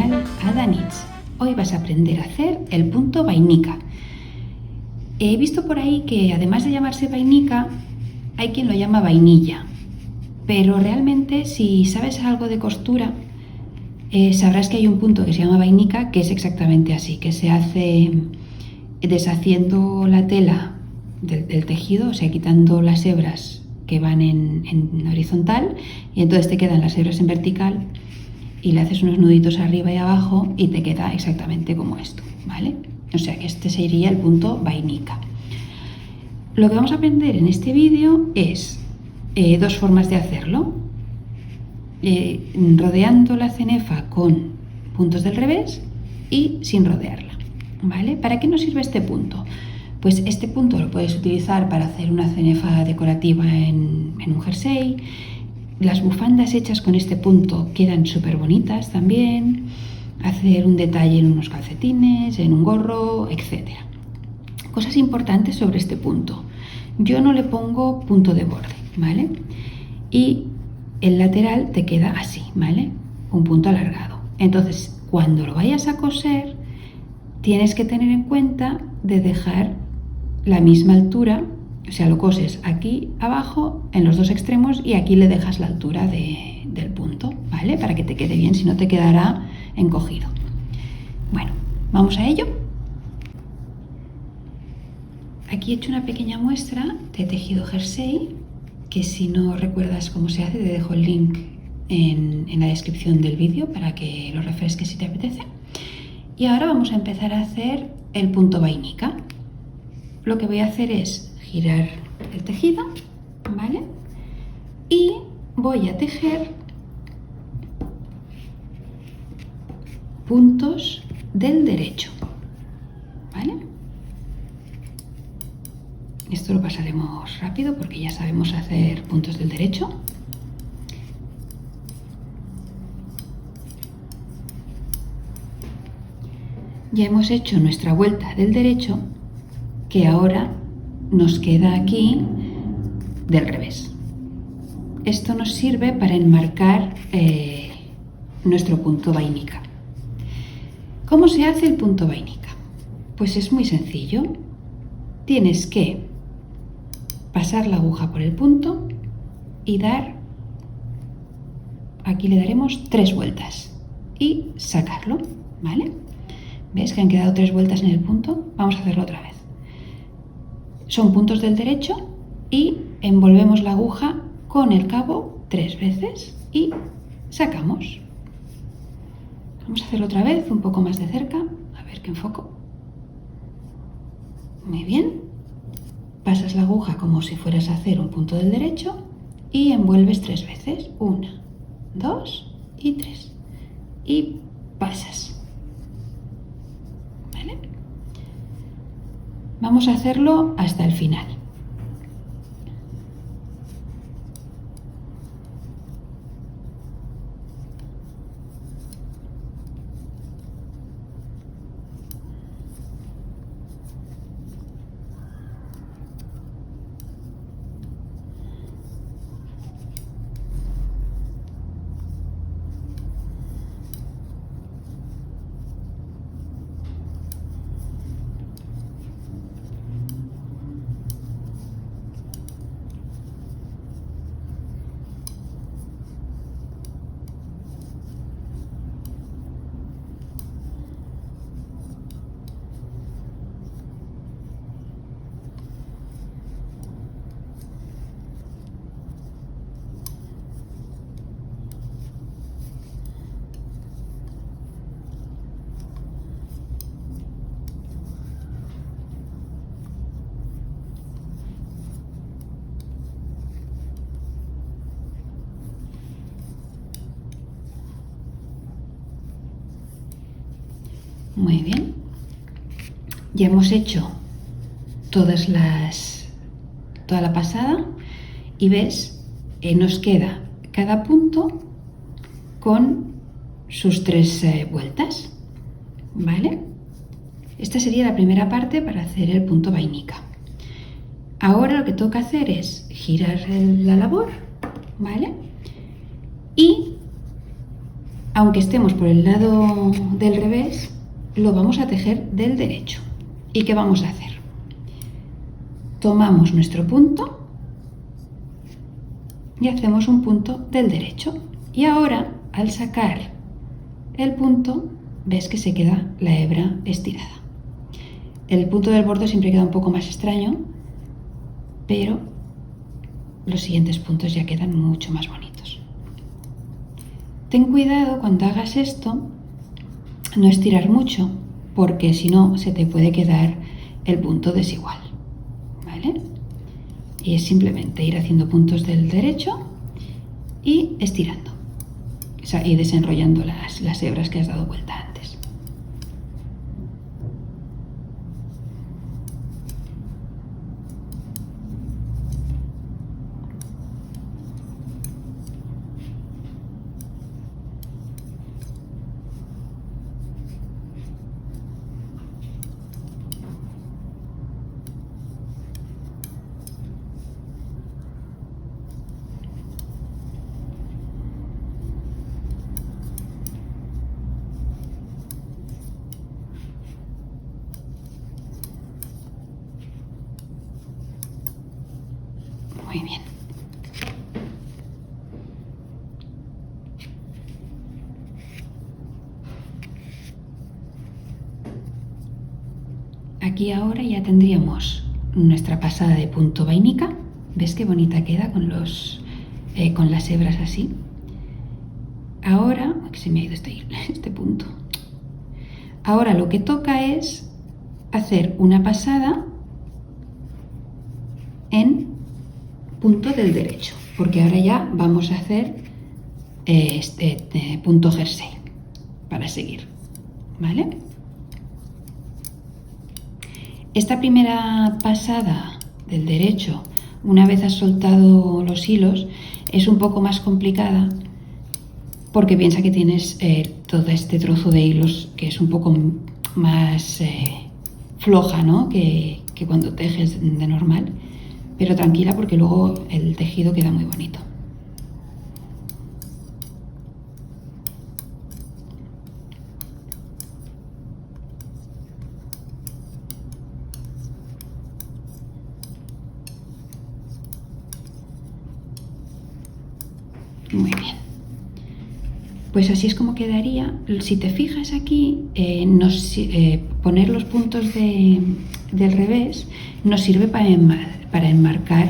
canal Ada Knits. Hoy vas a aprender a hacer el punto vainica. He visto por ahí que además de llamarse vainica, hay quien lo llama vainilla. Pero realmente si sabes algo de costura, sabrás que hay un punto que se llama vainica, que es exactamente así, que se hace deshaciendo la tela del tejido, o sea, quitando las hebras que van en horizontal, y entonces te quedan las hebras en vertical y le haces unos nuditos arriba y abajo y te queda exactamente como esto, ¿vale? O sea que este sería el punto vainica. Lo que vamos a aprender en este vídeo es dos formas de hacerlo. Rodeando la cenefa con puntos del revés y sin rodearla, ¿vale? ¿Para qué nos sirve este punto? Pues este punto lo puedes utilizar para hacer una cenefa decorativa en un jersey. Las bufandas hechas con este punto quedan súper bonitas también. Hacer un detalle en unos calcetines, en un gorro, etc. Cosas importantes sobre este punto. Yo no le pongo punto de borde, ¿vale? Y el lateral te queda así, ¿vale? Un punto alargado. Entonces, cuando lo vayas a coser, tienes que tener en cuenta de dejar la misma altura, o sea, lo coses aquí abajo, en los dos extremos, y aquí le dejas la altura del punto, ¿vale? Para que te quede bien, si no te quedará encogido. Bueno, ¿vamos a ello? Aquí he hecho una pequeña muestra de tejido jersey, que si no recuerdas cómo se hace, te dejo el link en la descripción del vídeo para que lo refresques si te apetece. Y ahora vamos a empezar a hacer el punto vainica. Lo que voy a hacer es girar el tejido, ¿vale? Y voy a tejer puntos del derecho, ¿vale? Esto lo pasaremos rápido porque ya sabemos hacer puntos del derecho. Ya hemos hecho nuestra vuelta del derecho, que ahora nos queda aquí del revés. Esto nos sirve para enmarcar nuestro punto vainica. ¿Cómo se hace el punto vainica? Pues es muy sencillo. Tienes que pasar la aguja por el punto y aquí le daremos 3 vueltas y sacarlo, ¿vale? ¿Ves que han quedado 3 vueltas en el punto? Vamos a hacerlo otra vez. Son puntos del derecho y envolvemos la aguja con el cabo 3 veces y sacamos. Vamos a hacerlo otra vez, un poco más de cerca, a ver que enfoco. Muy bien. Pasas la aguja como si fueras a hacer un punto del derecho y envuelves 3 veces. 1, 2 y 3. Y pasas. ¿Vale? Vamos a hacerlo hasta el final. Muy bien. Ya hemos hecho toda la pasada y ves, nos queda cada punto con sus 3 vueltas, ¿vale? Esta sería la primera parte para hacer el punto vainica. Ahora lo que toca hacer es girar la labor, ¿vale? Y aunque estemos por el lado del revés, lo vamos a tejer del derecho. ¿Y qué vamos a hacer? Tomamos nuestro punto y hacemos un punto del derecho. Y ahora, al sacar el punto, ves que se queda la hebra estirada. El punto del borde siempre queda un poco más extraño, pero los siguientes puntos ya quedan mucho más bonitos. Ten cuidado cuando hagas esto, no estirar mucho, porque si no se te puede quedar el punto desigual, ¿vale? Y es simplemente ir haciendo puntos del derecho y estirando, o sea, y desenrollando las hebras que has dado vuelta antes. Muy bien. Aquí ahora ya tendríamos nuestra pasada de punto vainica. ¿Ves qué bonita queda con las hebras así? Ahora, que se me ha ido este punto. Ahora lo que toca es hacer una pasada en punto del derecho, porque ahora ya vamos a hacer punto jersey para seguir, ¿vale? Esta primera pasada del derecho, una vez has soltado los hilos, es un poco más complicada porque piensa que tienes todo este trozo de hilos que es un poco más floja, ¿no? que cuando tejes de normal. Pero tranquila porque luego el tejido queda muy bonito. Muy bien. Pues así es como quedaría. Si te fijas aquí, poner los puntos del revés nos sirve para enmarcar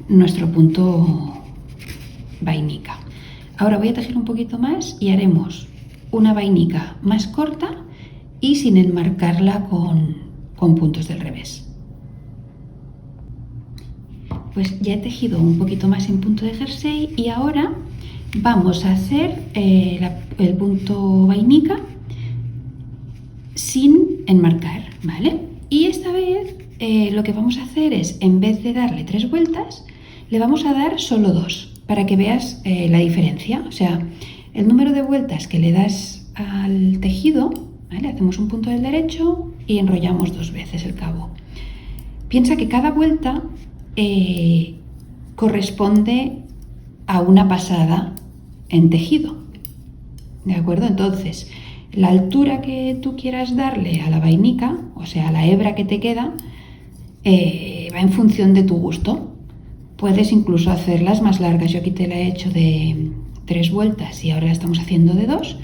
nuestro punto vainica. Ahora voy a tejer un poquito más y haremos una vainica más corta y sin enmarcarla con puntos del revés. Pues ya he tejido un poquito más en punto de jersey y ahora vamos a hacer el punto vainica sin enmarcar, ¿vale? Y esta vez lo que vamos a hacer es, en vez de darle 3 vueltas, le vamos a dar solo 2, para que veas la diferencia. O sea, el número de vueltas que le das al tejido, ¿vale? Hacemos un punto del derecho y enrollamos 2 veces el cabo. Piensa que cada vuelta corresponde a una pasada en tejido, ¿de acuerdo? Entonces, la altura que tú quieras darle a la vainica, o sea, a la hebra que te queda, va en función de tu gusto. Puedes incluso hacerlas más largas. Yo aquí te la he hecho de 3 vueltas y ahora la estamos haciendo de 2,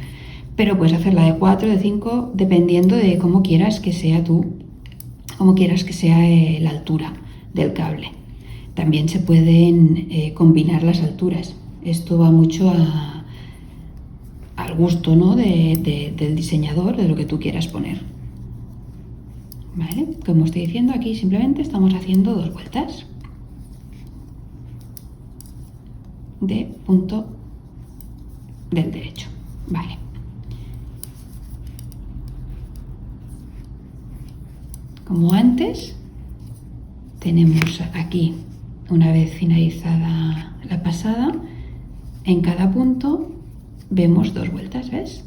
pero puedes hacerla de 4, de 5, dependiendo de cómo quieras que sea la altura del cable. También se pueden combinar las alturas. Esto va mucho al gusto, ¿no? del diseñador, de lo que tú quieras poner. ¿Vale? Como estoy diciendo, aquí simplemente estamos haciendo 2 vueltas de punto del derecho. Vale. Como antes, tenemos aquí, una vez finalizada la pasada, en cada punto vemos 2 vueltas, ¿ves?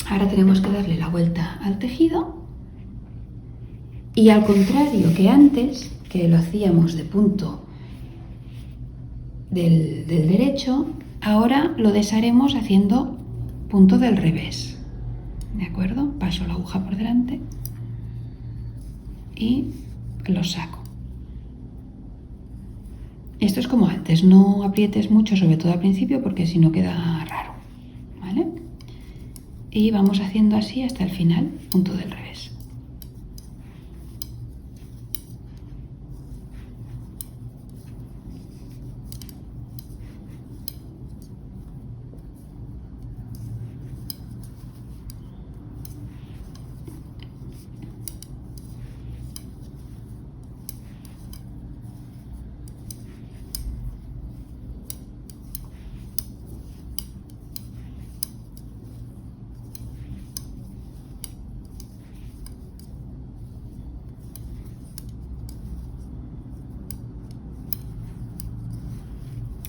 Ahora tenemos que darle la vuelta al tejido y, al contrario que antes, que lo hacíamos de punto del derecho, ahora lo desharemos haciendo punto del revés, ¿de acuerdo? Paso la aguja por delante y lo saco. Esto es como antes, no aprietes mucho, sobre todo al principio, porque si no queda raro, ¿vale? Y vamos haciendo así hasta el final, punto del revés.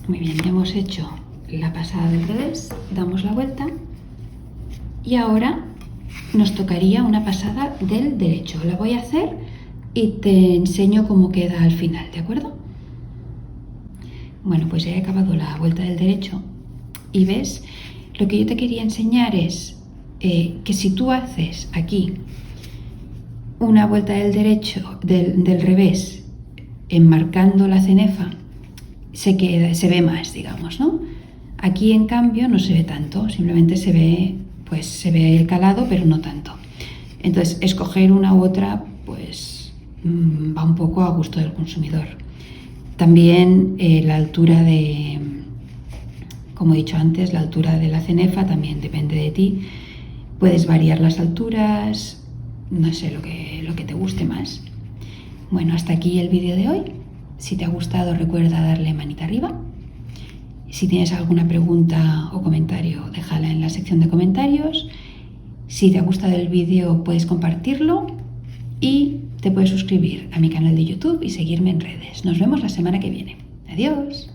Muy bien, ya hemos hecho la pasada del revés, damos la vuelta y ahora nos tocaría una pasada del derecho. La voy a hacer y te enseño cómo queda al final, ¿de acuerdo? Bueno, pues ya he acabado la vuelta del derecho y ves, lo que yo te quería enseñar es que si tú haces aquí una vuelta del derecho, del revés, enmarcando la cenefa, se ve más, digamos, ¿no? Aquí, en cambio, no se ve tanto, simplemente se ve el calado, pero no tanto. Entonces, escoger una u otra, pues va un poco a gusto del consumidor. También la altura como he dicho antes, la altura de la cenefa también depende de ti. Puedes variar las alturas, no sé, lo que te guste más. Bueno, hasta aquí el vídeo de hoy. Si te ha gustado, recuerda darle manita arriba. Si tienes alguna pregunta o comentario, déjala en la sección de comentarios. Si te ha gustado el vídeo, puedes compartirlo y te puedes suscribir a mi canal de YouTube y seguirme en redes. Nos vemos la semana que viene. Adiós.